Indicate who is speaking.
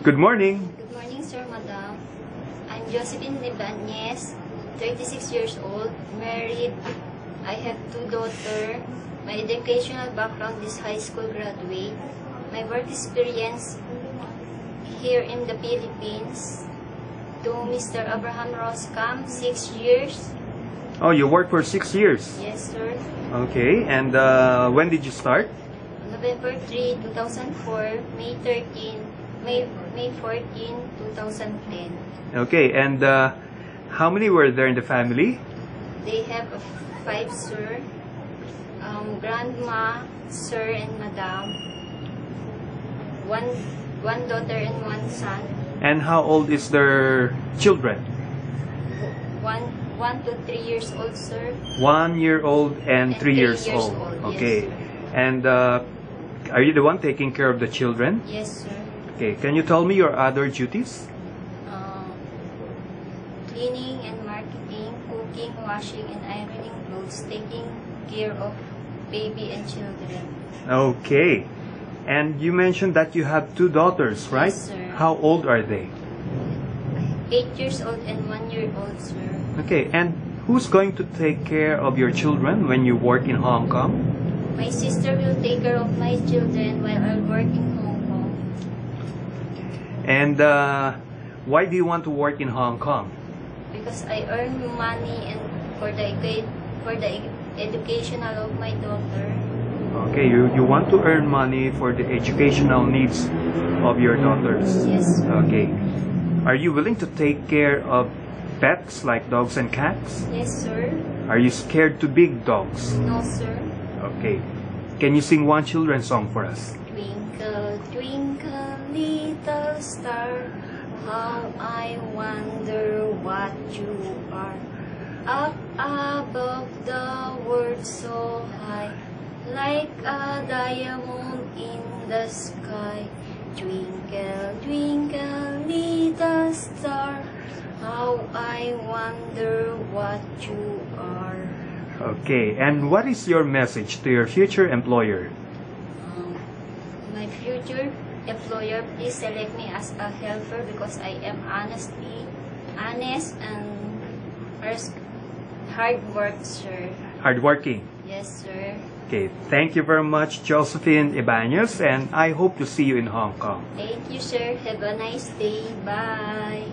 Speaker 1: Good morning.
Speaker 2: Good morning, sir, madam. I'm Josephine Ibanez, 36 years old, married. I have 2 daughters. My educational background is high school graduate. My work experience here in the Philippines to Mr. Abraham Roscam, 6 years.
Speaker 1: Oh, you worked for 6 years.
Speaker 2: Yes, sir.
Speaker 1: Okay, and when did you start?
Speaker 2: November 3, 2004, May 14, 2010.
Speaker 1: Okay, and how many were there in the family?
Speaker 2: They have 5, sir. Grandma, sir, and madam. One daughter and 1 son.
Speaker 1: And how old is their children?
Speaker 2: 1 to 3 years old, sir.
Speaker 1: 1 year old and 3 years
Speaker 2: years
Speaker 1: old.
Speaker 2: old,
Speaker 1: Okay,
Speaker 2: yes,
Speaker 1: and are you the one taking care of the children?
Speaker 2: Yes, sir.
Speaker 1: Okay, can you tell me your other duties?
Speaker 2: Cleaning and marketing, cooking, washing, and ironing clothes, taking care of baby and children.
Speaker 1: Okay, and you mentioned that you have 2 daughters, right?
Speaker 2: Yes, sir.
Speaker 1: How old are they?
Speaker 2: 8 years old and 1 year old, sir.
Speaker 1: Okay, and who's going to take care of your children when you work in Hong Kong?
Speaker 2: My sister will take care of my children while I work in Hong Kong.
Speaker 1: And why do you want to work in Hong Kong?
Speaker 2: Because I earn money and for the educational of my daughter.
Speaker 1: Okay, you want to earn money for the educational needs of your daughters.
Speaker 2: Yes, sir.
Speaker 1: Okay. Are you willing to take care of pets like dogs and cats?
Speaker 2: Yes, sir.
Speaker 1: Are you scared to big dogs?
Speaker 2: No, sir.
Speaker 1: Okay. Can you sing one children's song for us?
Speaker 2: Twinkle, twinkle, little star, how I wonder what you are. Up above the world so high, like a diamond in the sky. Twinkle, twinkle, little star, how I wonder what you are.
Speaker 1: Okay, and what is your message to your future employer?
Speaker 2: My future employer, please select me as a helper because I am honest and hard work, sir.
Speaker 1: Hardworking.
Speaker 2: Yes, sir.
Speaker 1: Okay, thank you very much, Josephine Ibanez, and I hope to see you in Hong Kong.
Speaker 2: Thank you, sir. Have a nice day. Bye.